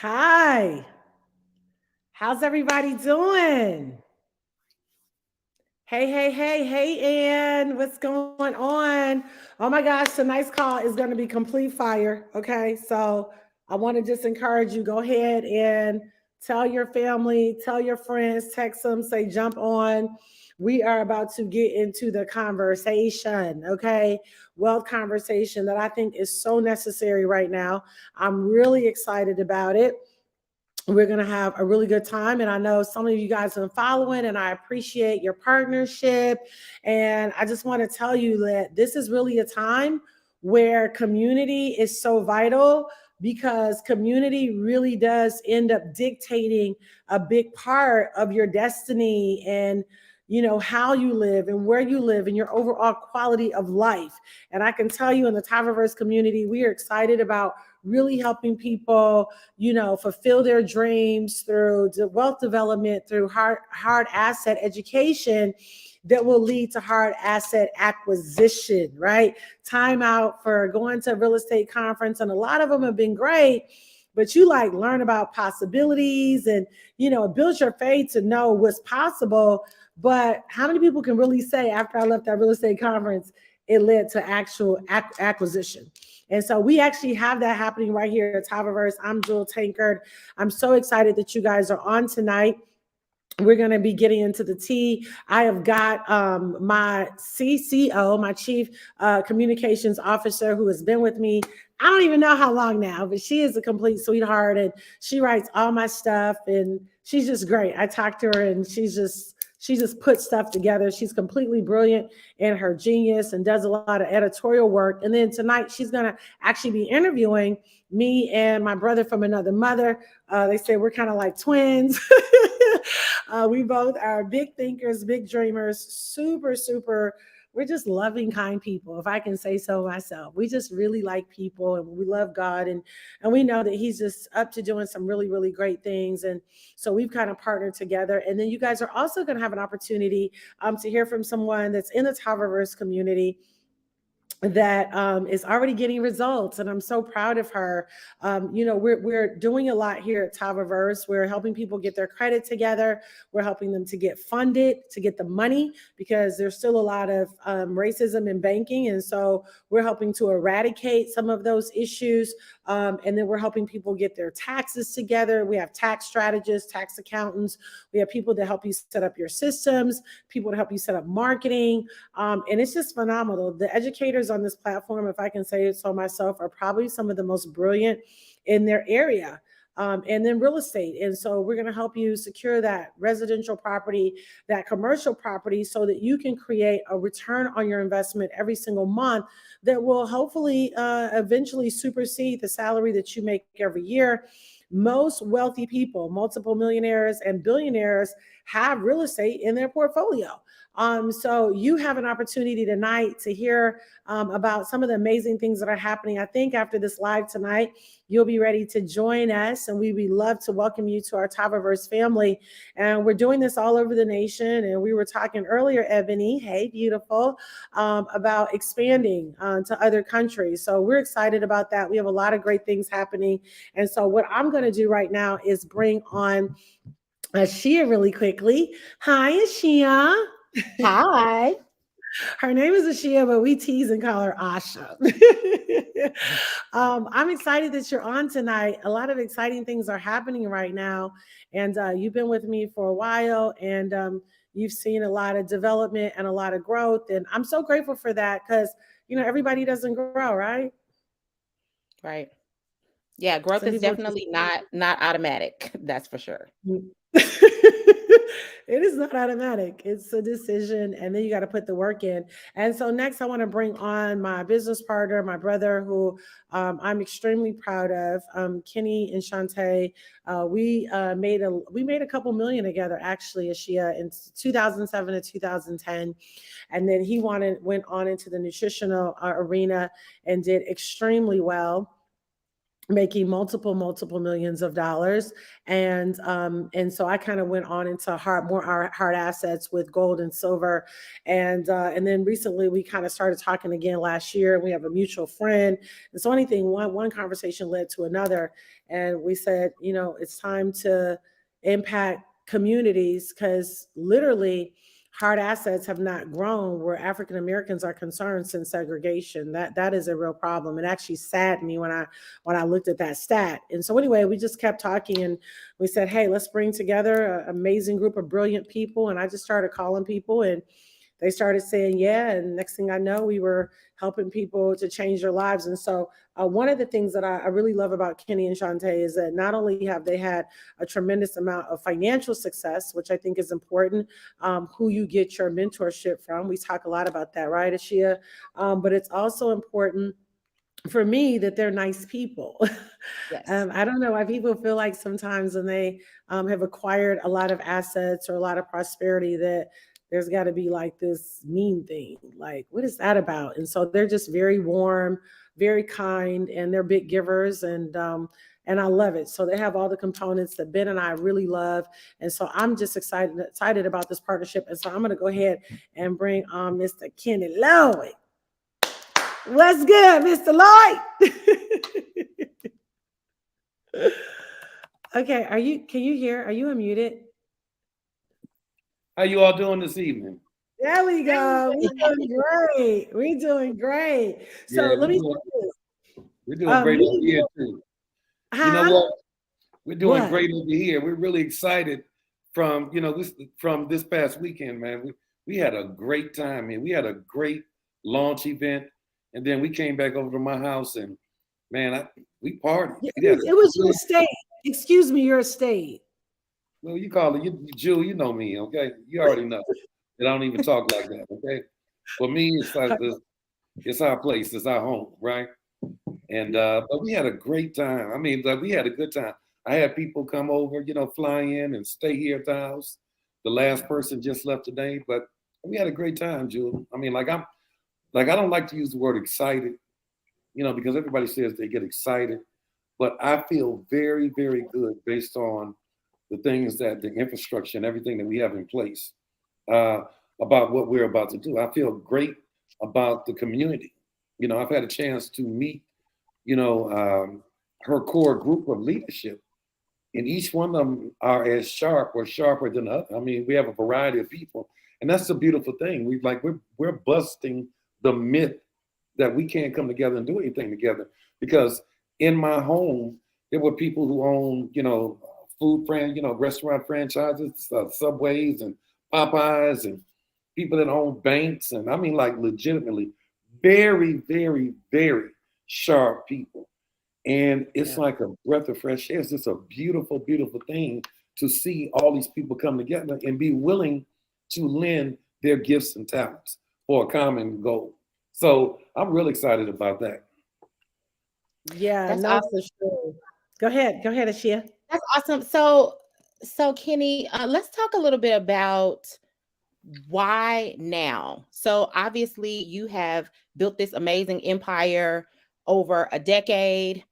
Hi, how's everybody doing? Hey, Ann, what's going on? Oh my gosh, tonight's call is going to be complete fire. Okay, so I want to just encourage you go ahead and tell your family, tell your friends, text them, say jump on. We are about to get into the conversation, okay? Wealth conversation that I think is so necessary right now. I'm really excited about it. We're going to have a really good time. And I know some of you guys have been following, and I appreciate your partnership. And I just want to tell you that this is really a time where community is so vital because community really does end up dictating a big part of your destiny and how you live and where you live and your overall quality of life. And I can tell you in the Tavaverse community, we are excited about really helping people fulfill their dreams through wealth development, through hard asset education that will lead to hard asset acquisition, right? Time out for going to a real estate conference, and a lot of them have been great, but you like learn about possibilities and it builds your faith to know what's possible. But how many people can really say after I left that real estate conference, it led to actual acquisition? And so we actually have that happening right here at Tavaverse. I'm Tankard. I'm so excited that you guys are on tonight. We're going to be getting into the tea. I have got my CCO, my Chief Communications Officer, who has been with me. I don't even know how long now, but she is a complete sweetheart, and she writes all my stuff, and she's just great. I talked to her, and she just puts stuff together. She's completely brilliant in her genius and does a lot of editorial work. And then tonight she's going to actually be interviewing me and my brother from another mother. They say we're kind of like twins. We both are big thinkers, big dreamers, super. We're just loving, kind people, if I can say so myself. We just really like people, and we love God, and we know that He's just up to doing some really great things. And so we've kind of partnered together. And then you guys are also going to have an opportunity to hear from someone that's in the Tavaverse community that is already getting results, and I'm so proud of her. We're doing a lot here at Tavaverse. We're helping people get their credit together. We're helping them to get funded, to get the money, because there's still a lot of racism in banking, and so we're helping to eradicate some of those issues. And then we're helping people get their taxes together. We have tax strategists, tax accountants. We have people to help you set up your systems, people to help you set up marketing, and it's just phenomenal. The educators on this platform, if I can say it so myself, are probably some of the most brilliant in their area. And then real estate. And so we're going to help you secure that residential property, that commercial property, so that you can create a return on your investment every single month that will hopefully eventually supersede the salary that you make every year. Most wealthy people, multiple millionaires and billionaires, have real estate in their portfolio. So you have an opportunity tonight to hear about some of the amazing things that are happening. I think after this live tonight, you'll be ready to join us, and we would love to welcome you to our Tavaverse family. And we're doing this all over the nation. And we were talking earlier, Ebony, hey, beautiful, about expanding to other countries. So we're excited about that. We have a lot of great things happening. And so what I'm going to do right now is bring on Ashia really quickly. Hi, Ashia. Hi. Her name is Ashia, but we tease and call her Asha. I'm excited that you're on tonight. A lot of exciting things are happening right now. And you've been with me for a while, and you've seen a lot of development and a lot of growth. And I'm so grateful for that because, everybody doesn't grow, right? Right. Yeah, growth Some is people just definitely not automatic. That's for sure. it is not automatic. It's a decision, and then you got to put the work in. And so next, I want to bring on my business partner, my brother, who I'm extremely proud of, Kenny and Shantae. We made a couple million together, actually, Ashia, in 2007 to 2010, and then he went on into the nutritional arena and did extremely well. making multiple millions of dollars. And so I kind of went on into hard assets with gold and silver. And then recently we kind of started talking again last year, and we have a mutual friend. And so anything, one conversation led to another. And we said, it's time to impact communities, because literally hard assets have not grown where African Americans are concerned since segregation. That is a real problem. It actually saddened me when I looked at that stat. And so anyway, we just kept talking, and we said, hey, let's bring together an amazing group of brilliant people. And I just started calling people, and they started saying yeah. And next thing I know, we were helping people to change their lives. And so one of the things that I really love about Kenny and Shantae is that not only have they had a tremendous amount of financial success, which I think is important, who you get your mentorship from. We talk a lot about that, right, Ashia? But it's also important for me that they're nice people. Yes. I don't know why people feel like sometimes when they have acquired a lot of assets or a lot of prosperity that there's got to be like this mean thing. Like, what is that about? And so they're just very warm, very kind, and they're big givers. And I love it. So they have all the components that Ben and I really love. And so I'm just excited about this partnership. And so I'm going to go ahead and bring on Mr. Kenny Lloyd. What's good, Mr. Lloyd? Okay, can you hear? Are you unmuted? How you all doing this evening? There we go. We're doing great. We're doing great. So Yeah, let me we're doing great over here too. You know what? We're doing great over here. We're really excited from this past weekend, man. We had a great time, man. We had a great launch event, and then we came back over to my house, and man, we partied. It was your estate. Excuse me, your estate. Well, you call it, Jew, you know me, okay? You already know that I don't even talk like that, okay? For me, it's like it's our place, it's our home, right? And but we had a great time. I mean, we had a good time. I had people come over, fly in and stay here at the house. The last person just left today, but we had a great time, Jew. I mean, I don't like to use the word excited, because everybody says they get excited, but I feel very, very good based on the things that the infrastructure and everything that we have in place about what we're about to do. I feel great about the community. I've had a chance to meet, her core group of leadership, and each one of them are as sharp or sharper than the other. I mean, we have a variety of people, and that's the beautiful thing. We're busting the myth that we can't come together and do anything together, because in my home, there were people who own, restaurant franchises, Subways and Popeyes, and people that own banks. And I mean, like, legitimately very, very, very sharp people. And it's like a breath of fresh air. It's just a beautiful, beautiful thing to see all these people come together and be willing to lend their gifts and talents for a common goal. So I'm really excited about that. Yeah, that's awesome. For sure. Go ahead, Ashia. That's awesome. So Kenny, let's talk a little bit about why now. So obviously you have built this amazing empire over a decade,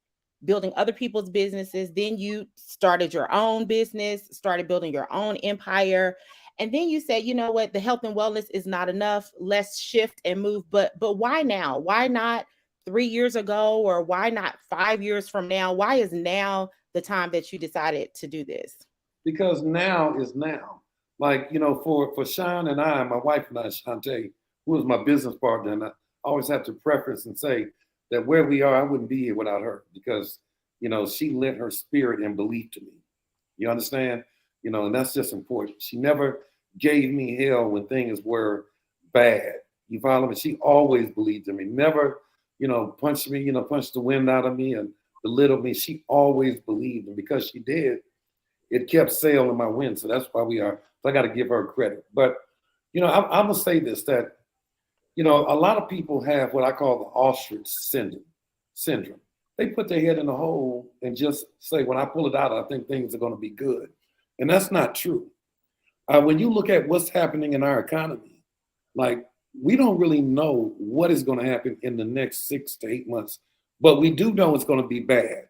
building other people's businesses. Then you started your own business, started building your own empire. And then you said, you know what, the health and wellness is not enough. Let's shift and move. But why now? Why not 3 years ago? Or why not 5 years from now? Why is now the time that you decided to do this? Because now is now. Like, for Sean and I, my wife and I, Shantae, who is my business partner, and I always have to preface and say that where we are, I wouldn't be here without her, because, she lent her spirit and belief to me. You understand? And that's just important. She never gave me hell when things were bad. You follow me? She always believed in me. Never, punched me, punched the wind out of me and belittled me. She always believed. And because she did, it kept sail in my wind. So that's why we are. So I got to give her credit. But, I'm going to say this, that, a lot of people have what I call the ostrich syndrome. They put their head in a hole and just say, when I pull it out, I think things are going to be good. And that's not true. When you look at what's happening in our economy, like, we don't really know what is going to happen in the next 6 to 8 months, but we do know it's going to be bad.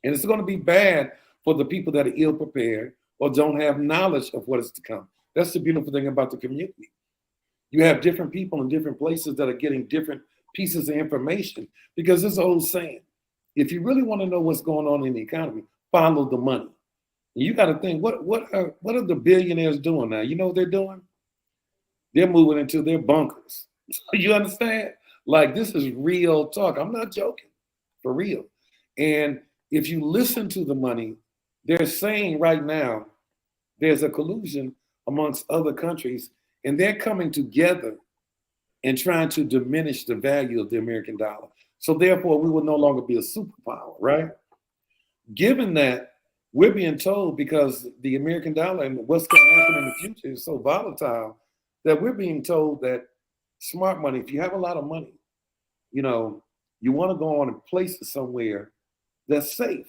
And it's going to be bad for the people that are ill prepared or don't have knowledge of what is to come. That's the beautiful thing about the community. You have different people in different places that are getting different pieces of information, because there's an old saying, if you really want to know what's going on in the economy, follow the money. And you got to think, what are the billionaires doing now? You know what they're doing? They're moving into their bunkers. You understand? Like, this is real talk. I'm not joking, for real. And if you listen to the money, they're saying right now there's a collusion amongst other countries, and they're coming together and trying to diminish the value of the American dollar. So therefore, we will no longer be a superpower, right? Given that, we're being told, because the American dollar and what's going to happen in the future is so volatile, that we're being told that smart money, if you have a lot of money, you know, you want to go on and place it somewhere that's safe,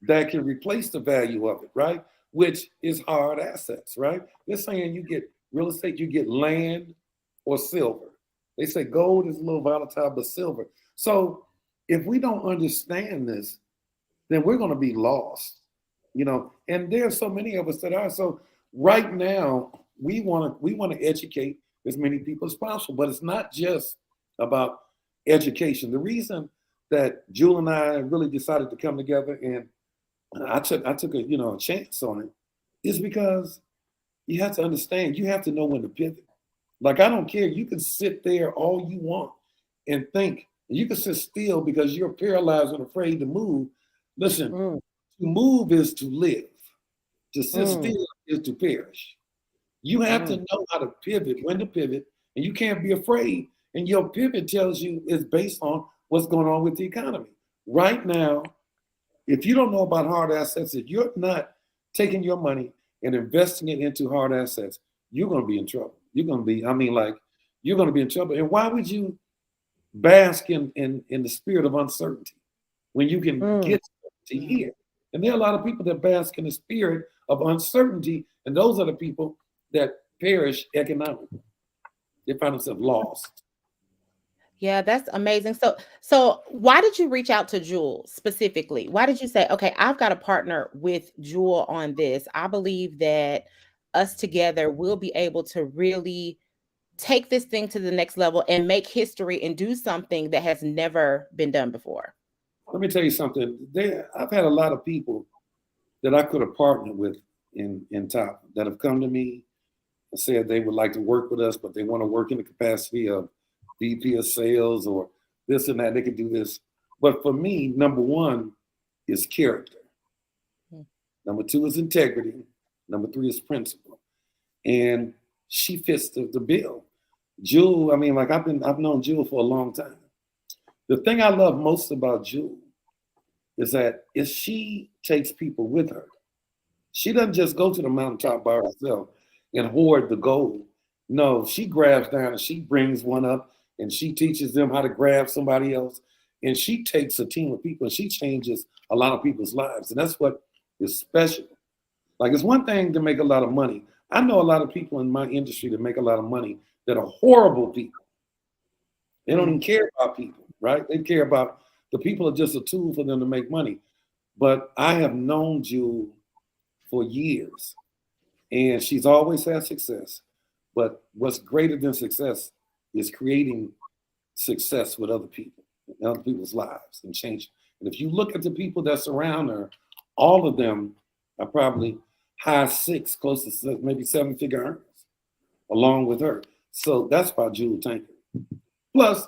that can replace the value of it, right? Which is hard assets, right? They're saying you get real estate, you get land or silver. They say gold is a little volatile, but silver. So if we don't understand this, then we're going to be lost, you know. And there's so many of us that are. So right now, we want to educate as many people as possible, but it's not just about education. The reason that Jewel and I really decided to come together, and I took a chance on it, is because you have to understand, you have to know when to pivot. Like, I don't care, you can sit there all you want and think, you can sit still because you're paralyzed and afraid to move. Listen, to move is to live. To sit still is to perish. You have to know how to pivot, when to pivot, and you can't be afraid. And your pivot tells you is based on what's going on with the economy. Right now, if you don't know about hard assets, if you're not taking your money and investing it into hard assets, you're going to be in trouble. You're going to be, you're going to be in trouble. And why would you bask in the spirit of uncertainty when you can get certainty here? And there are a lot of people that bask in the spirit of uncertainty, and those are the people that perish economically. They find themselves lost. Yeah, that's amazing. So why did you reach out to Jewel specifically? Why did you say, okay, I've got to partner with Jewel on this? I believe that us together will be able to really take this thing to the next level and make history and do something that has never been done before. Let me tell you something. I've had a lot of people that I could have partnered with in Tava that have come to me and said they would like to work with us, but they want to work in the capacity of VP of sales or this and that. They could do this. But for me, number one is character. Number two is integrity. Number three is principle. And she fits the bill. Jewel, I've known Jewel for a long time. The thing I love most about Jewel is that if she takes people with her, she doesn't just go to the mountaintop by herself and hoard the gold. No, she grabs down and she brings one up and she teaches them how to grab somebody else. And she takes a team of people and she changes a lot of people's lives. And that's what is special. Like, it's one thing to make a lot of money. I know a lot of people in my industry that make a lot of money that are horrible people. They don't even care about people, right? They care about the people are just a tool for them to make money. But I have known Jewel for years, and she's always had success. But what's greater than success is creating success with other people, in other people's lives, and change. And if you look at the people that surround her, all of them are probably high six, close to maybe 7-figure earners, along with her. So that's about Jewel Tankard. Plus,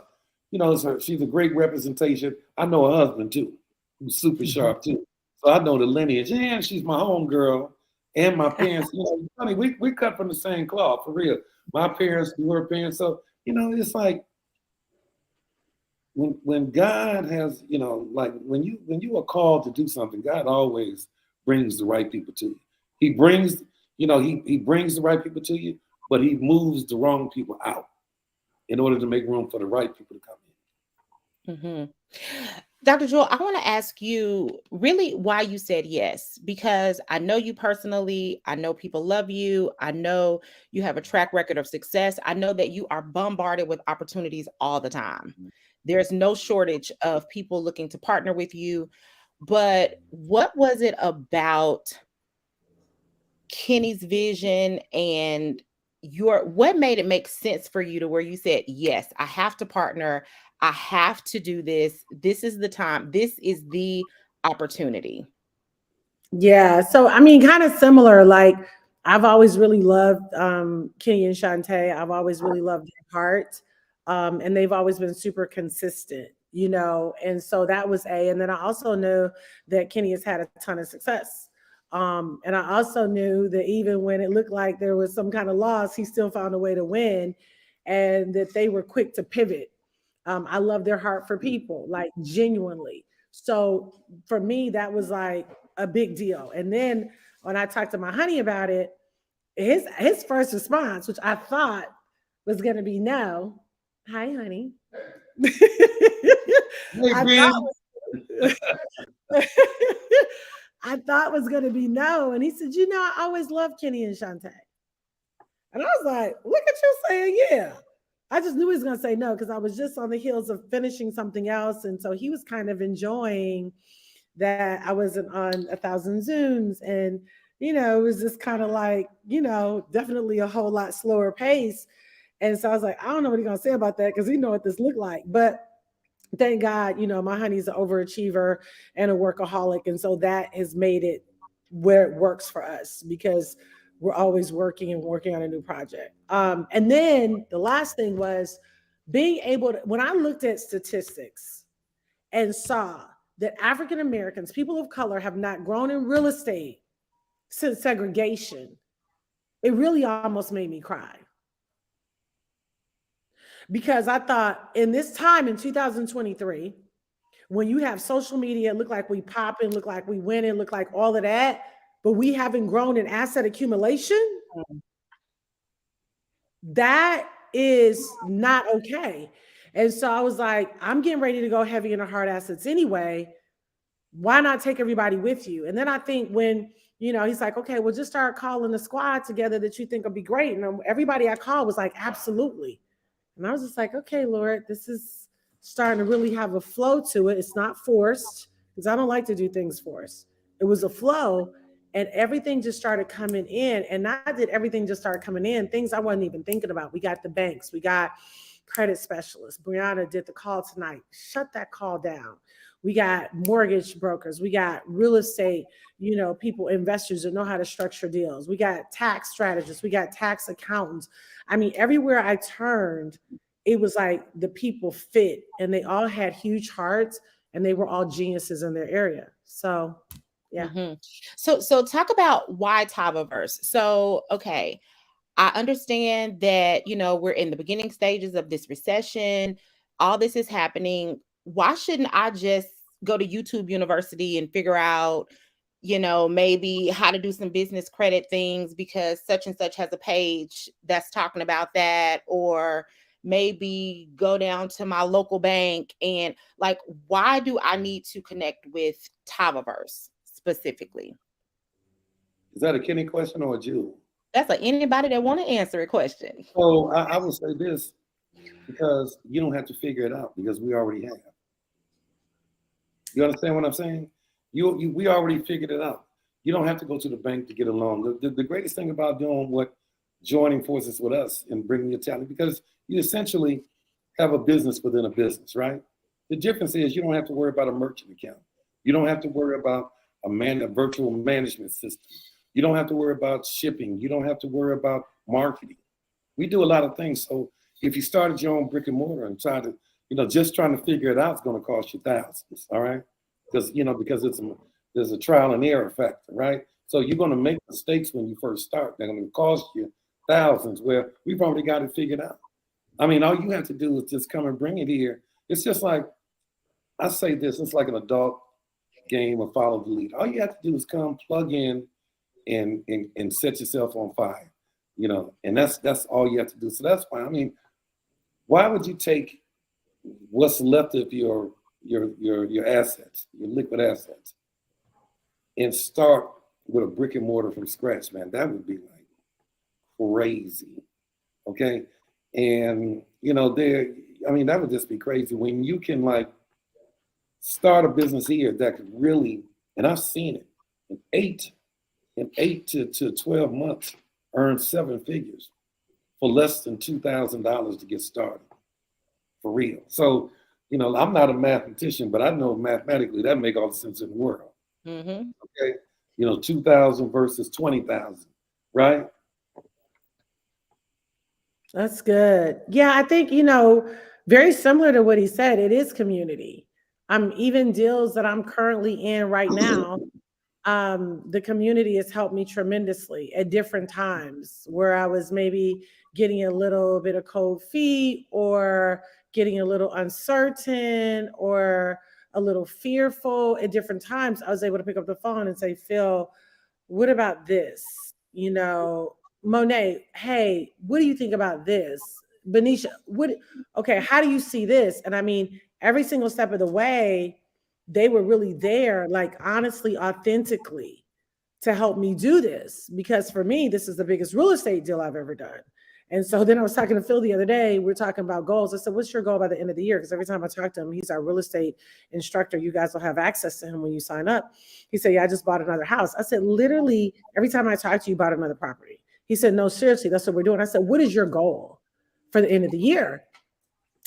she's a great representation. I know her husband too, who's super sharp too. So I know the lineage. And she's my homegirl. And my parents, funny, we cut from the same cloth, for real. My parents do her parents. So, it's like when God has, like when you are called to do something, God always brings the right people to you. He brings, he brings the right people to you, but he moves the wrong people out in order to make room for the right people to come in. Dr. Jewel, I want to ask you really why you said yes, because I know you personally. I know people love you. I know you have a track record of success. I know that you are bombarded with opportunities all the time. There's no shortage of people looking to partner with you. but what was it about Kenny's vision and what made it make sense for you to where you said, yes, I have to partner, I have to do this, this is the time, this is the opportunity? Yeah. So, I mean, kind of similar. Like, I've always really loved Kenny and Shantae. I've always really loved their heart. And they've always been super consistent, you know. And so that was A. And then I also knew that Kenny has had a ton of success. And I also knew that even when it looked like there was some kind of loss, he still found a way to win and that they were quick to pivot. I love their heart for people, like genuinely. So for me, that was like a big deal. And then when I talked to my honey about it, his first response, which I thought was gonna be no. Hi, honey. Hey, I Ben. thought I thought was gonna be no. And he said, you know, I always loved Kenny and Shantae. And I was like, look at you saying yeah. I just knew he was going to say no because I was just on the heels of finishing something else. And so he was kind of enjoying that I wasn't on 1,000 Zooms. And, you know, it was just kind of like, you know, definitely a whole lot slower pace. And so I was like, I don't know what he's going to say about that because he know what this looked like. But thank God, you know, my honey's an overachiever and a workaholic. And so that has made it where it works for us because we're always working on a new project. And then the last thing was being able to, when I looked at statistics and saw that African Americans, people of color, have not grown in real estate since segregation, it really almost made me cry. Because I thought in this time in 2023, when you have social media, look like we popping, look like we winning, look like all of that, but we haven't grown in asset accumulation, that is not okay. And so I was like, I'm getting ready to go heavy into hard assets anyway. Why not take everybody with you? And then I think when, you know, he's like, okay, well, just start calling the squad together that you think will be great. And everybody I called was like, absolutely. And I was just like, okay, Lord, this is starting to really have a flow to it. It's not forced because I don't like to do things forced. It was a flow and everything just started coming in. And not that everything just started coming in, things I wasn't even thinking about. We got the banks, we got credit specialists. Brianna did the call tonight. Shut that call down. We got mortgage brokers. We got real estate, you know, people, investors that know how to structure deals. We got tax strategists. We got tax accountants. I mean, everywhere I turned, it was like the people fit and they all had huge hearts and they were all geniuses in their area. So, yeah. Mm-hmm. So talk about why Tavaverse. So, okay, I understand that, you know, we're in the beginning stages of this recession. All this is happening. Why shouldn't I just go to YouTube University and figure out, you know, maybe how to do some business credit things because such and such has a page that's talking about that, or maybe go down to my local bank and like, why do I need to connect with Tavaverse specifically? Is that a Kenny question or a Jewel? That's like anybody that want to answer a question. So I would say this because you don't have to figure it out because we already have. You understand what I'm saying? We already figured it out. You don't have to go to the bank to get a loan. The greatest thing about doing what joining forces with us and bringing your talent, because you essentially have a business within a business, right? The difference is you don't have to worry about a merchant account. You don't have to worry about a virtual management system. You don't have to worry about shipping. You don't have to worry about marketing. We do a lot of things. So if you started your own brick and mortar and tried to, you know, just trying to figure it out is going to cost you thousands, all right? Because, you know, because there's a trial and error factor, right? So you're going to make mistakes when you first start. They're going to cost you thousands where we've already got it figured out. I mean, all you have to do is just come and bring it here. It's just like, I say this, it's like an adult game of follow the lead. All you have to do is come, plug in, and set yourself on fire, you know, and that's all you have to do. So that's why, I mean, why would you take what's left of your assets, your liquid assets, and start with a brick and mortar from scratch, man? That would be like crazy, okay? And, you know, that would just be crazy when you can like start a business here that could really, and I've seen it, in 8 to 12 months, earn 7 figures for less than $2,000 to get started, for real. So, I'm not a mathematician, but I know mathematically that make all the sense in the world. Mm-hmm. Okay, 2,000 versus 20,000, right? That's good. Yeah, I think, very similar to what he said, it is community. Even deals that I'm currently in right now, the community has helped me tremendously at different times where I was maybe getting a little bit of cold feet or getting a little uncertain or a little fearful at different times. I was able to pick up the phone and say, Phil, what about this? Monet, hey, what do you think about this? Benicia, okay, how do you see this? And every single step of the way, they were really there, like honestly, authentically, to help me do this. Because for me, this is the biggest real estate deal I've ever done. And so then I was talking to Phil the other day. We were talking about goals. I said, what's your goal by the end of the year? Because every time I talk to him, he's our real estate instructor. You guys will have access to him when you sign up. He said, yeah, I just bought another house. I said, literally, every time I talk to you about another property. He said, no, seriously, that's what we're doing. I said, what is your goal for the end of the year?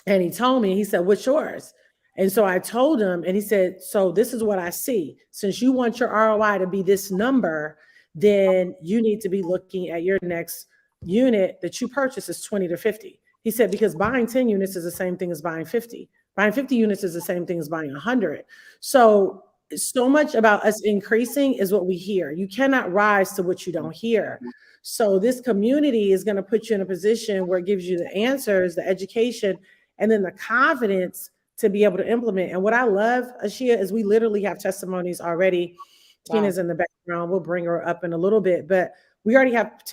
And he told me, he said, what's yours? And so I told him, and he said, so this is what I see. Since you want your ROI to be this number, then you need to be looking at your next unit that you purchase is 20 to 50. He said, because buying 10 units is the same thing as buying 50. Buying 50 units is the same thing as buying 100. So much about us increasing is what we hear. You cannot rise to what you don't hear. So this community is going to put you in a position where it gives you the answers, the education, and then the confidence to be able to implement. And what I love, Ashia, is we literally have testimonies already. Wow. Tina's in the background. We'll bring her up in a little bit, but we already have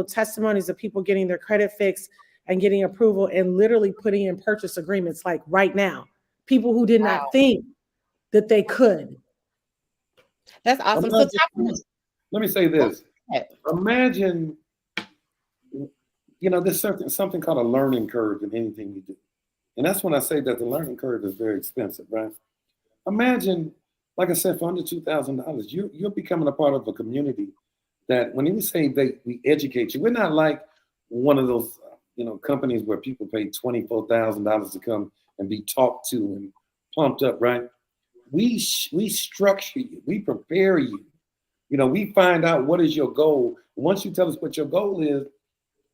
testimonies of people getting their credit fixed and getting approval and literally putting in purchase agreements like right now. People who did not think that they could. That's awesome. Let me say this. Imagine, there's something called a learning curve in anything you do. And that's when I say that the learning curve is very expensive, right? Imagine, like I said, for under $2,000, you're becoming a part of a community that when we say we educate you, we're not like one of those, companies where people pay $24,000 to come and be talked to and pumped up, right? We structure you, we prepare you. We find out what is your goal. Once you tell us what your goal is,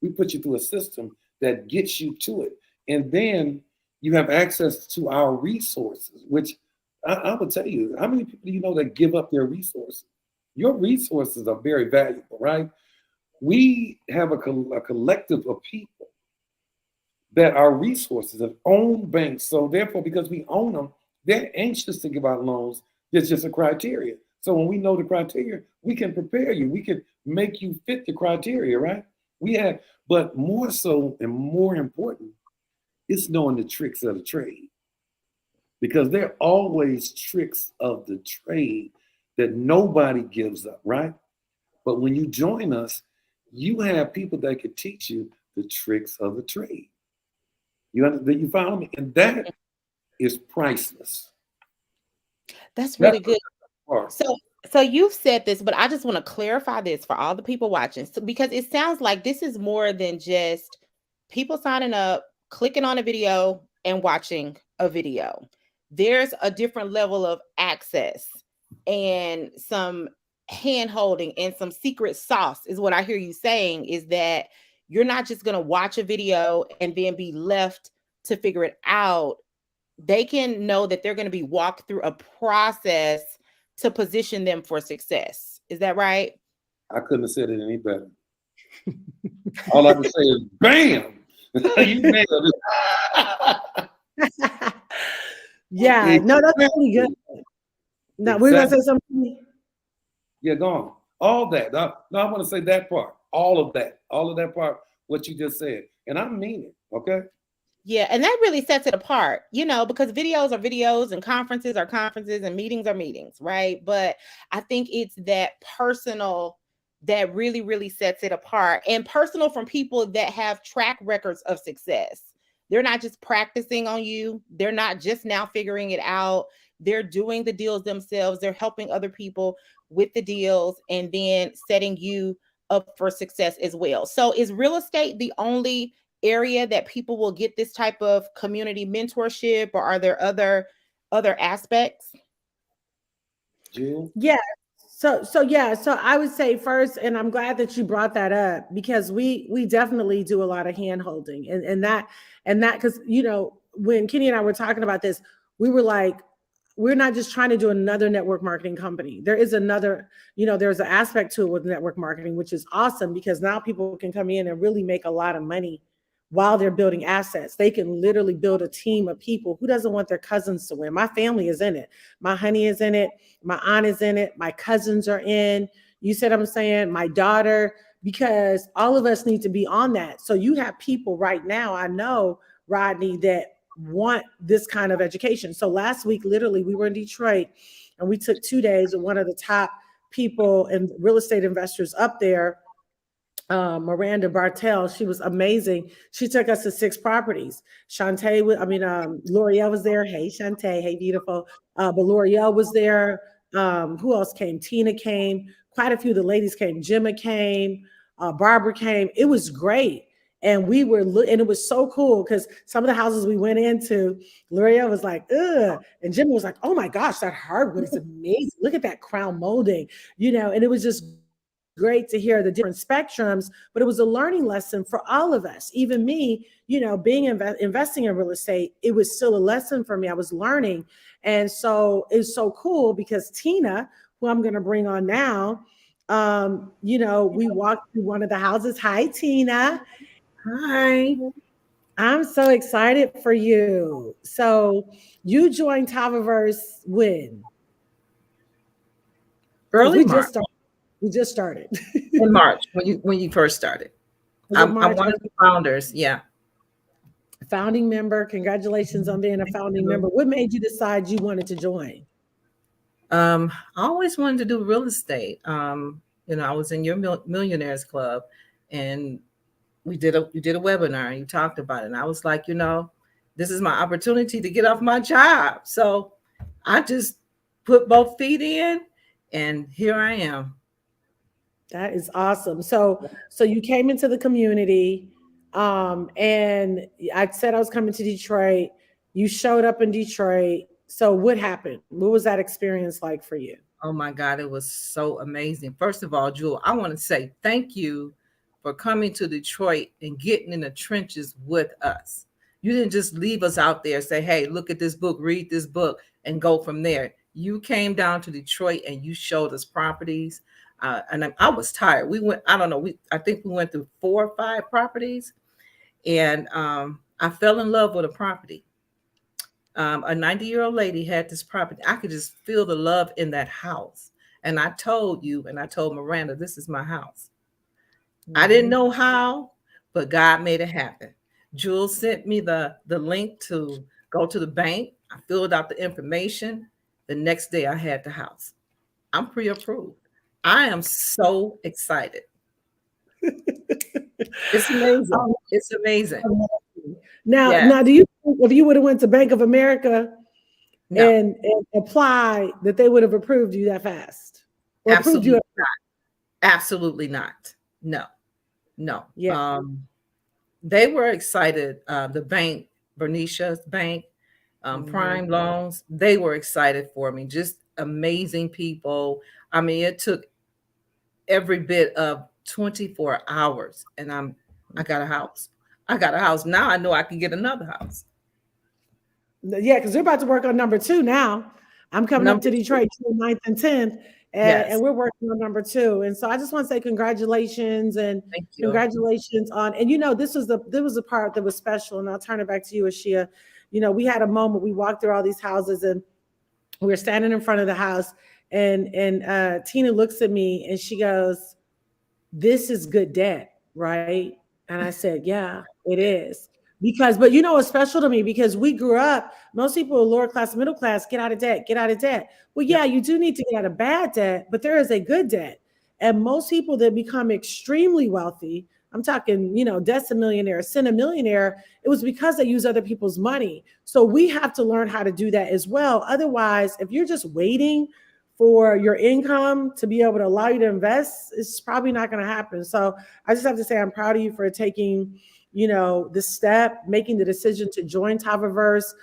we put you through a system that gets you to it. And then you have access to our resources, which I would tell you, how many people do you know that give up their resources? Your resources are very valuable, right? We have a collective of people that are resources that own banks. So therefore, because we own them, they're anxious to give out loans. There's just a criteria. So when we know the criteria, we can prepare you. We can make you fit the criteria, right? But more so and more important, it's knowing the tricks of the trade. Because there are always tricks of the trade that nobody gives up, right? But when you join us, you have people that can teach you the tricks of the trade. You follow me? And that is priceless. That's really good. So you've said this, but I just want to clarify this for all the people watching. So, because it sounds like this is more than just people signing up, clicking on a video and watching a video. There's a different level of access and some hand holding and some secret sauce is what I hear you saying, is that you're not just going to watch a video and then be left to figure it out. They can know that they're going to be walked through a process to position them for success. Is that right? I couldn't have said it any better. All I can say is, bam! You nailed it. Yeah, no, that's really good. Now, we're going to say something. Yeah, go on. All that. No, I want to say that part. All of that part, what you just said. And I mean it, okay? Yeah, and that really sets it apart, because videos are videos and conferences are conferences and meetings are meetings, right? But I think it's that personal that really, really sets it apart, and personal from people that have track records of success. They're not just practicing on you. They're not just now figuring it out. they're doing the deals themselves, they're helping other people with the deals, and then setting you up for success as well. So is real estate the only area that people will get this type of community mentorship, or are there other aspects? Jill? Yeah. So I would say first, and I'm glad that you brought that up, because we definitely do a lot of hand holding, and that because when Kenny and I were talking about this, we were like, we're not just trying to do another network marketing company. There is another, there's an aspect to it with network marketing, which is awesome, because now people can come in and really make a lot of money while they're building assets. They can literally build a team of people. Who doesn't want their cousins to win? My family is in it. My honey is in it. My aunt is in it. My cousins are in. You said I'm saying my daughter, because all of us need to be on that. So you have people right now, I know, Rodney, that want this kind of education. So last week, literally, we were in Detroit and we took 2 days with one of the top people and real estate investors up there, Miranda Bartel. She was amazing. She took us to 6 properties. L'Oreal was there. Hey, Shantae. Hey, beautiful. But L'Oreal was there. Who else came? Tina came. Quite a few of the ladies came. Gemma came. Barbara came. It was great. And and it was so cool, because some of the houses we went into, L'Oreal was like, ugh. And Gemma was like, oh my gosh, that hardwood is amazing. Look at that crown molding, and it was just great to hear the different spectrums, but it was a learning lesson for all of us. Even me, being investing in real estate, it was still a lesson for me. I was learning. And so it's so cool, because Tina, who I'm going to bring on now, we walked through one of the houses. Hi, Tina. Hi. I'm so excited for you. So you joined Tavaverse when? Early March. We just started. In March, when you first started. I'm one of the founders. Yeah. Founding member. Congratulations on being a founding member. What made you decide you wanted to join? I always wanted to do real estate. I was in your Millionaires Club, and you did a webinar and you talked about it. And I was like, this is my opportunity to get off my job. So I just put both feet in, and here I am. That is awesome. So you came into the community, and I said I was coming to Detroit. You showed up in Detroit. So what happened? What was that experience like for you? Oh my God, it was so amazing. First of all, Jewel, I want to say thank you for coming to Detroit and getting in the trenches with us. You didn't just leave us out there and say, hey, look at this book, read this book, and go from there. You came down to Detroit and you showed us properties. And I was tired. We went, I don't know, I think we went through 4 or 5 properties. And I fell in love with a property. A 90-year-old lady had this property. I could just feel the love in that house. And I told you, and I told Miranda, this is my house. I didn't know how, but God made it happen. Jules sent me the link to go to the bank. I filled out the information. The next day I had the house. I'm pre-approved. I am so excited. It's amazing. It's amazing. Now, do you think if you would have went to Bank of America and applied, that they would have approved you that fast? Or Absolutely not. Absolutely not. No. Yeah. They were excited. The bank, Bernicia's bank, Prime Loans, they were excited for me. Just amazing people. I mean, it took every bit of 24 hours, and I got a house. Now I know I can get another house. Yeah, because we're about to work on number 2 now. I'm coming up to Detroit June 9th and 10th, and we're working on number 2. And so I just want to say congratulations, and congratulations on, and this was the part that was special. And I'll turn it back to you, Ashia. We had a moment. We walked through all these houses, and we were standing in front of the house, and Tina looks at me and she goes, "This is good debt, right?" And I said, "Yeah, it is." But it's special to me, because we grew up, most people are lower class, middle class, get out of debt. Well, yeah, you do need to get out of bad debt, but there is a good debt. And most people that become extremely wealthy, I'm talking, decimillionaire, centimillionaire. It was because they use other people's money. So we have to learn how to do that as well. Otherwise, if you're just waiting for your income to be able to allow you to invest, it's probably not going to happen. So I just have to say I'm proud of you for taking, the step, making the decision to join Tavaverse.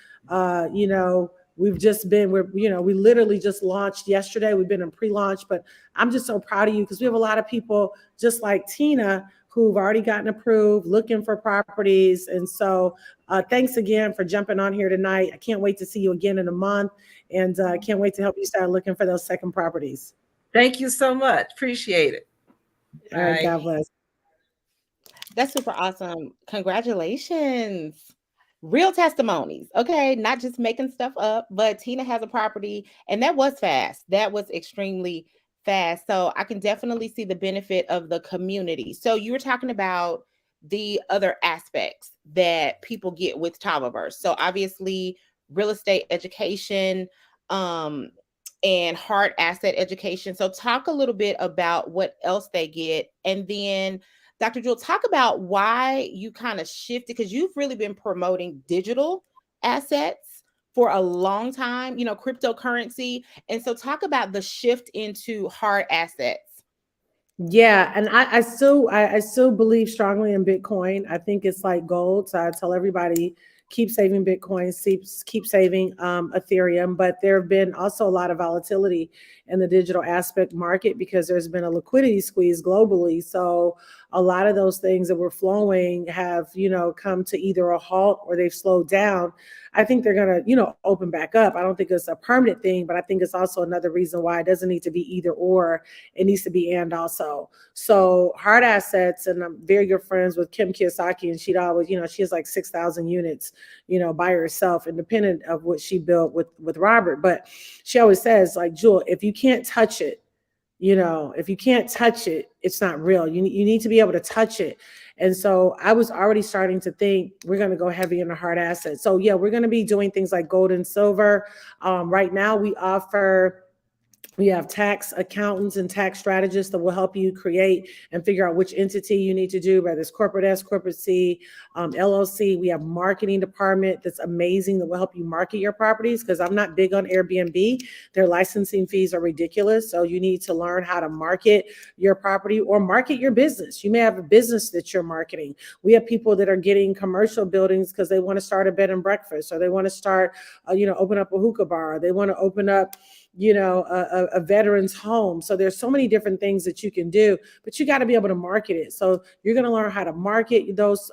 We've just been, we literally just launched yesterday. We've been in pre-launch, but I'm just so proud of you because we have a lot of people just like Tina who've already gotten approved, looking for properties. And so thanks again for jumping on here tonight. I can't wait to see you again in a month. And I can't wait to help you start looking for those second properties. Thank you so much. Appreciate it. All right, God bless. That's super awesome. Congratulations. Real testimonies. Okay. Not just making stuff up, but Tina has a property and that was fast. That was extremely fast. So I can definitely see the benefit of the community. So you were talking about the other aspects that people get with Tavaverse. So obviously real estate education, and hard asset education. So talk a little bit about what else they get. And then Dr. Jewel, talk about why you kind of shifted, because you've really been promoting digital assets for a long time, cryptocurrency. And so talk about the shift into hard assets. Yeah, and I still believe strongly in Bitcoin. I think it's like gold. So I tell everybody, keep saving Bitcoin, keep saving Ethereum. But there have been also a lot of volatility in the digital aspect market because there's been a liquidity squeeze globally. So a lot of those things that were flowing have, come to either a halt or they've slowed down. I think they're going to, open back up. I don't think it's a permanent thing, but I think it's also another reason why it doesn't need to be either or. It needs to be and also. So hard assets, and I'm very good friends with Kim Kiyosaki, and she'd always, she has like 6,000 units, by herself, independent of what she built with Robert. But she always says, like, Jewel, if you can't touch it, if you can't touch it, it's not real. You need to be able to touch it. And so I was already starting to think we're going to go heavy into hard assets. So yeah, we're going to be doing things like gold and silver. Right now we have tax accountants and tax strategists that will help you create and figure out which entity you need to do, whether it's corporate S, corporate C, LLC. We have marketing department that's amazing that will help you market your properties, because I'm not big on Airbnb. Their licensing fees are ridiculous. So you need to learn how to market your property or market your business. You may have a business that you're marketing. We have people that are getting commercial buildings because they want to start a bed and breakfast, or they want to start, open up a hookah bar. Or they want to open up a veteran's home. So there's so many different things that you can do, but you got to be able to market it. So you're going to learn how to market those,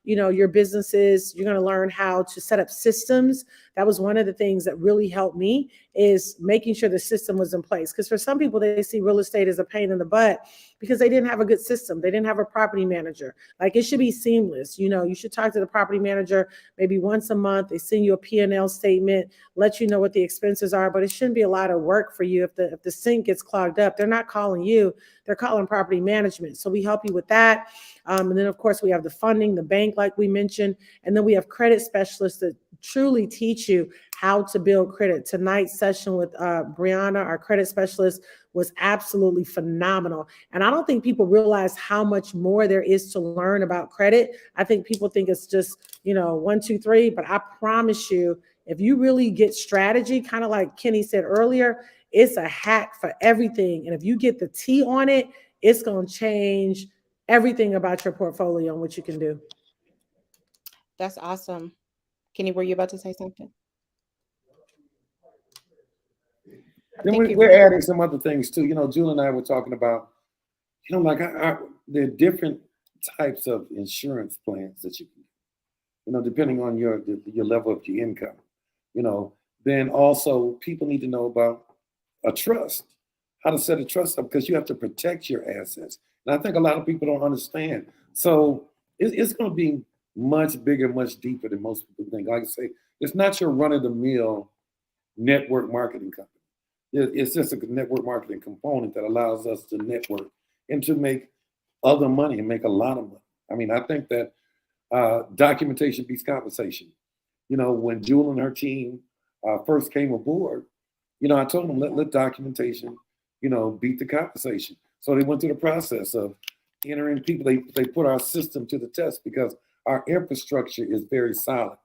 your businesses. You're going to learn how to set up systems. That was one of the things that really helped me, is making sure the system was in place. Because for some people, they see real estate as a pain in the butt because they didn't have a good system. They didn't have a property manager. Like, it should be seamless. You should talk to the property manager maybe once a month. They send you a P&L statement, let you know what the expenses are, but it shouldn't be a lot of work for you. If the sink gets clogged up, they're not calling you, they're calling property management. So we help you with that. And then of course we have the funding, the bank, like we mentioned, and then we have credit specialists that truly teach you how to build credit. Tonight's session with Brianna, our credit specialist, was absolutely phenomenal. And I don't think people realize how much more there is to learn about credit. I think people think it's just, 1, 2, 3, but I promise you, if you really get strategy, kind of like Kenny said earlier, it's a hack for everything. And if you get the T on it, it's going to change everything about your portfolio and what you can do. That's awesome. Kenny, were you about to say something? Then we're adding some other things too. Julie and I were talking about, there are different types of insurance plans that you can, depending on your level of your income. Then also people need to know about a trust, how to set a trust up, because you have to protect your assets. And I think a lot of people don't understand. So it's going to be much bigger, much deeper than most people think. Like I say, it's not your run-of-the-mill network marketing company. It's just a network marketing component that allows us to network and to make other money and make a lot of money. I mean, I think that documentation beats compensation. When Jewel and her team first came aboard, I told them, let documentation, beat the compensation. So they went through the process of, entering people. They put our system to the test because our infrastructure is very solid.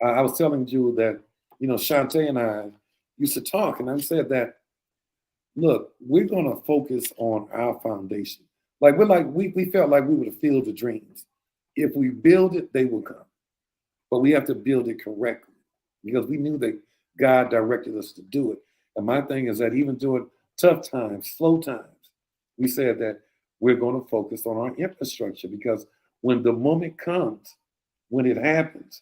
I was telling you that, Shantae and I used to talk, and I said that, look, we're going to focus on our foundation. We felt like we would have filled the dreams. If we build it, they will come. But we have to build it correctly because we knew that God directed us to do it. And my thing is that even during tough times, slow times, we said that we're going to focus on our infrastructure because when the moment comes, when it happens,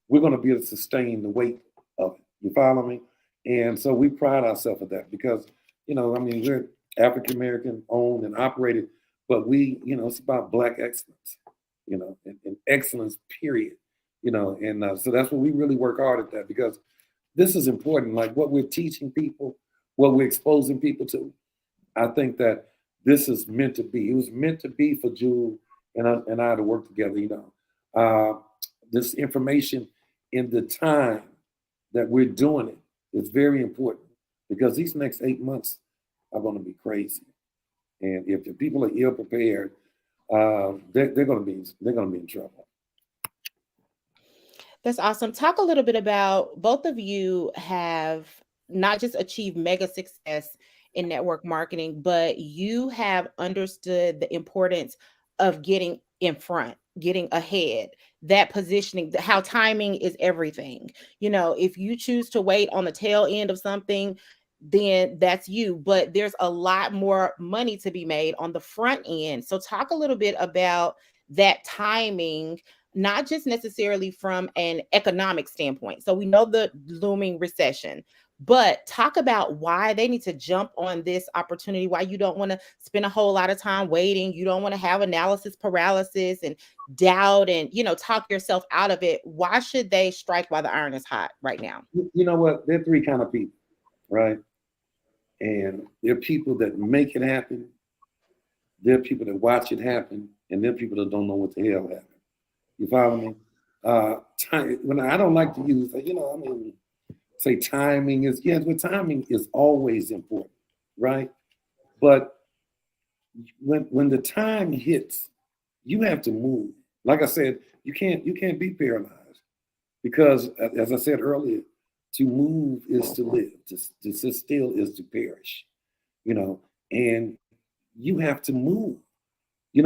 we're going to be able to sustain the weight of it. You follow me? And so we pride ourselves at that because, we're African American owned and operated, but it's about Black excellence, and excellence, period. So that's what we really work hard at that because this is important. Like what we're teaching people, what we're exposing people to. I think that this is meant to be. It was meant to be for Jewel and I to work together. This information in the time that we're doing it is very important because these next 8 months are going to be crazy. And if the people are ill prepared, they're going to be in trouble. That's awesome. Talk a little bit about both of you have not just achieved mega success in network marketing, but you have understood the importance of getting in front, getting ahead, that positioning, how timing is everything. If you choose to wait on the tail end of something, then that's you. But there's a lot more money to be made on the front end. So talk a little bit about that timing, not just necessarily from an economic standpoint. So we know the looming recession, but talk about why they need to jump on this opportunity, why you don't want to spend a whole lot of time waiting. You don't want to have analysis paralysis and doubt and, talk yourself out of it. Why should they strike while the iron is hot right now? You know what? There are three kind of people, right? And there are people that make it happen. There are people that watch it happen. And there are people that don't know what the hell happened. You follow me? When I don't like to use, say timing is, yes, but timing is always important, right? But when the time hits, you have to move. Like I said, you can't be paralyzed because, as I said earlier, to move is to live. To sit still is to perish. And you have to move. You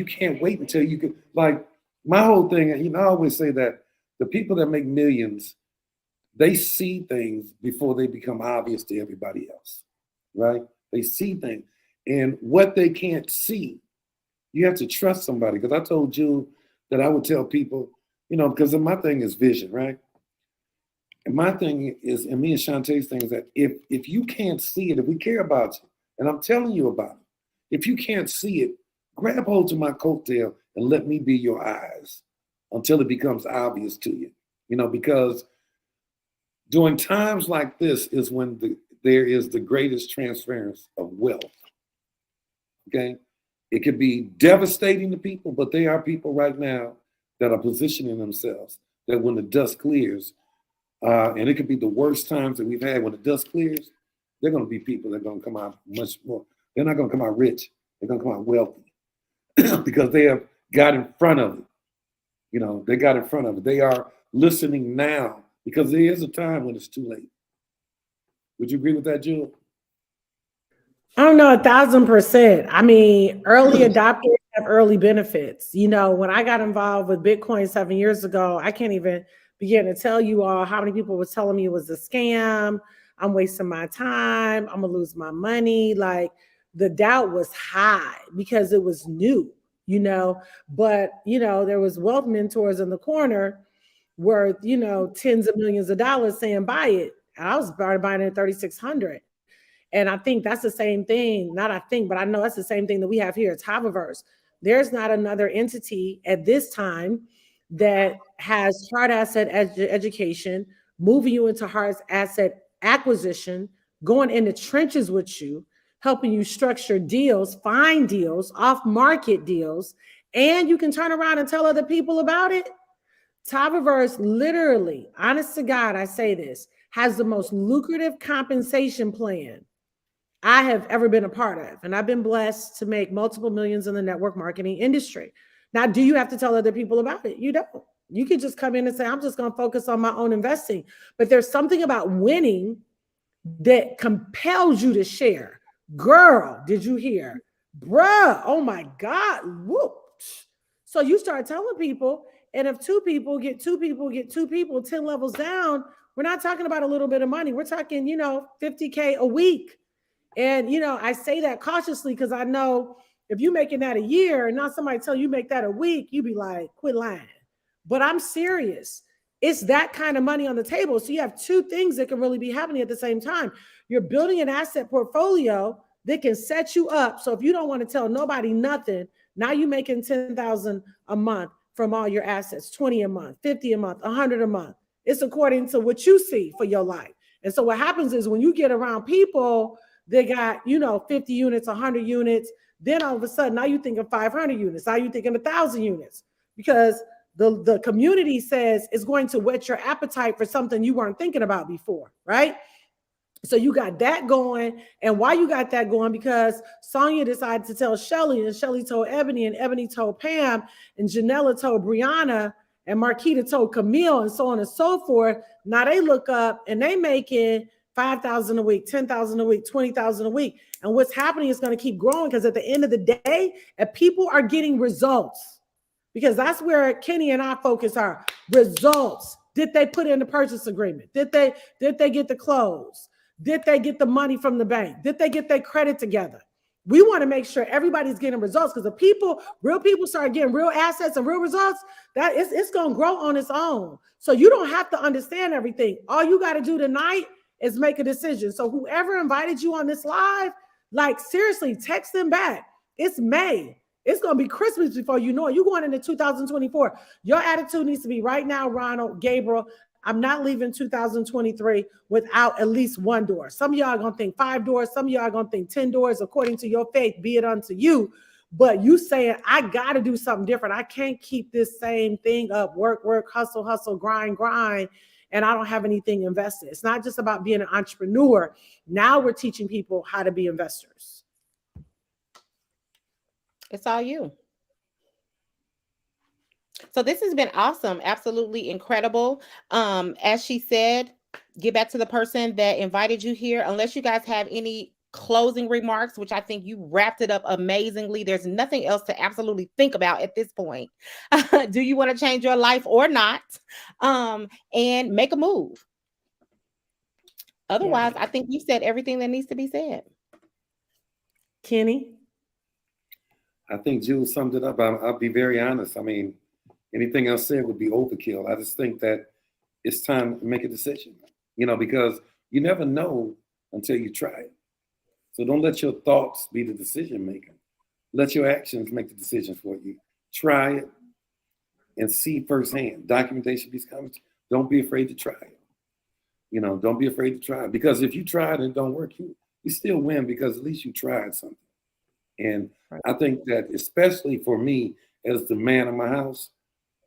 can't wait until you can. Like my whole thing, I always say that the people that make millions, they see things before they become obvious to everybody else, right? They see things. And what they can't see, you have to trust somebody. Because I told you that I would tell people, because my thing is vision, right? And my thing is, and me and Shantae's thing is that if you can't see it, if we care about you, and I'm telling you about it, if you can't see it, grab hold to my coattail and let me be your eyes until it becomes obvious to you, because during times like this is when there is the greatest transference of wealth, okay? It could be devastating to people, but there are people right now that are positioning themselves that when the dust clears, and it could be the worst times that we've had, when the dust clears, they're going to be people that are going to come out much more. They're not going to come out rich. They're going to come out wealthy because they have got in front of it. They got in front of it. They are listening now because there is a time when it's too late. Would you agree with that, Jewel? I don't know, 1,000%. Early adopters have early benefits. When I got involved with Bitcoin 7 years ago, I can't even begin to tell you all how many people were telling me it was a scam. I'm wasting my time. I'm going to lose my money. Like the doubt was high because it was new, but, there was wealth mentors in the corner worth, tens of millions of dollars saying buy it. I was buying it at 3,600. And I think that's the same thing. Not I think, but I know that's the same thing that we have here at Tavaverse. There's not another entity at this time that has hard asset education, moving you into hard asset acquisition, going in the trenches with you, helping you structure deals, find deals, off-market deals, and you can turn around and tell other people about it. Tavaverse literally, honest to God, I say this, has the most lucrative compensation plan I have ever been a part of. And I've been blessed to make multiple millions in the network marketing industry. Now, do you have to tell other people about it? You don't. You can just come in and say, I'm just going to focus on my own investing. But there's something about winning that compels you to share. Girl, did you hear? Bruh, oh my God, whoop. So you start telling people, and if two people get 10 levels down, we're not talking about a little bit of money. We're talking, $50K a week. And, I say that cautiously because I know if you're making that a year and not somebody tell you make that a week, you be like, quit lying. But I'm serious. It's that kind of money on the table. So you have two things that can really be happening at the same time. You're building an asset portfolio that can set you up. So if you don't want to tell nobody nothing, now you're making $10,000 a month from all your assets, 20 a month, 50 a month, 100 a month. It's according to what you see for your life. And so what happens is when you get around people, they got, 50 units, 100 units, then all of a sudden, now you're thinking 500 units. Now you're thinking 1,000 units because the community says it's going to whet your appetite for something you weren't thinking about before, right? So you got that going. And why you got that going? Because Sonia decided to tell Shelly, and Shelly told Ebony, and Ebony told Pam, and Janella told Brianna, and Marquita told Camille, and so on and so forth. Now they look up and they making 5,000 a week, 10,000 a week, 20,000 a week. And what's happening is going to keep growing because at the end of the day, if people are getting results, because that's where Kenny and I focus our results. Did they put in the purchase agreement? Did they get the close? Did they get the money from the bank? Did they get their credit together? We want to make sure everybody's getting results because real people start getting real assets and real results, that it's going to grow on its own. So you don't have to understand everything. All you got to do tonight is make a decision. So whoever invited you on this live, like seriously, text them back. It's May. It's going to be Christmas before you know it. You're going into 2024. Your attitude needs to be right now, Ronald, Gabriel, I'm not leaving 2023 without at least one door. Some of y'all are going to think 5 doors. Some of y'all are going to think 10 doors. According to your faith, be it unto you. But you saying, I got to do something different. I can't keep this same thing up. Work, hustle, grind. And I don't have anything invested. It's not just about being an entrepreneur. Now we're teaching people how to be investors. It's all you. So this has been awesome. Absolutely incredible. As she said, get back to the person that invited you here. Unless you guys have any closing remarks, which I think you wrapped it up amazingly. There's nothing else to absolutely think about at this point. Do you want to change your life or not? And make a move. Otherwise, I think you said everything that needs to be said. Kenny? I think Jules summed it up. I'll be very honest. I mean, anything else said would be overkill. I just think that it's time to make a decision, because you never know until you try it. So don't let your thoughts be the decision maker. Let your actions make the decision for you. Try it and see firsthand. Documentation beats comments. Don't be afraid to try it. Don't be afraid to try it. Because if you try it and it don't work, you still win because at least you tried something. And I think that especially for me as the man of my house,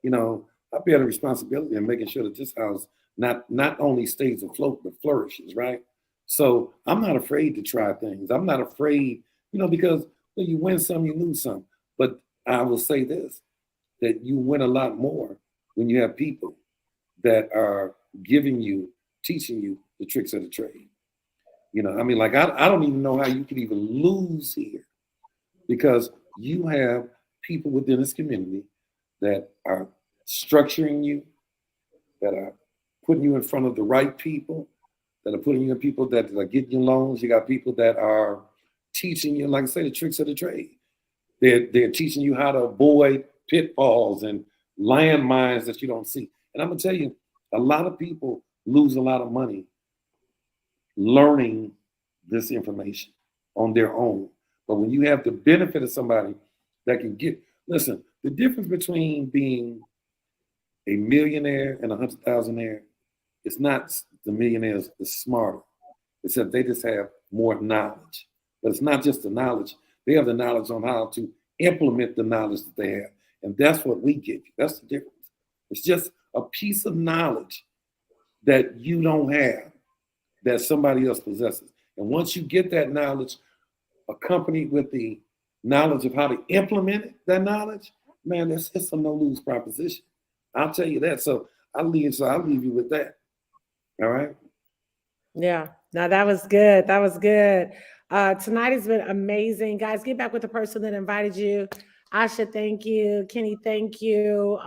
I bear the responsibility of making sure that this house not only stays afloat, but flourishes, right? So I'm not afraid to try things. I'm not afraid, because when you win some, you lose some. But I will say this, that you win a lot more when you have people that are teaching you the tricks of the trade. I don't even know how you could even lose here because you have people within this community that are structuring you, that are putting you in front of the right people, that are putting you in people that are getting you loans. You got people that are teaching you, like I say, the tricks of the trade. They're teaching you how to avoid pitfalls and landmines that you don't see. And I'm gonna tell you, a lot of people lose a lot of money learning this information on their own. But when you have the benefit of somebody that can listen, the difference between being a millionaire and 100,000aire, it's not the millionaires is smarter. It's that they just have more knowledge. But it's not just the knowledge. They have the knowledge on how to implement the knowledge that they have. And that's what we give you. That's the difference. It's just a piece of knowledge that you don't have that somebody else possesses. And once you get that knowledge, accompanied with the knowledge of how to implement it, that knowledge, man, it's a no-lose proposition. I'll tell you that. So I'll leave you with that. All right. Yeah. No, that was good. That was good. Tonight has been amazing. Guys, get back with the person that invited you. Ashia, thank you. Kenny, thank you.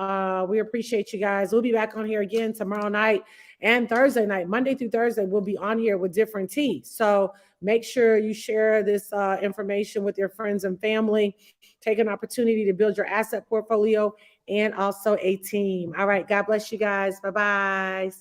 We appreciate you guys. We'll be back on here again tomorrow night and Thursday night. Monday through Thursday, we'll be on here with different teas. So make sure you share this information with your friends and family. Take an opportunity to build your asset portfolio and also a team. All right. God bless you guys. Bye-bye.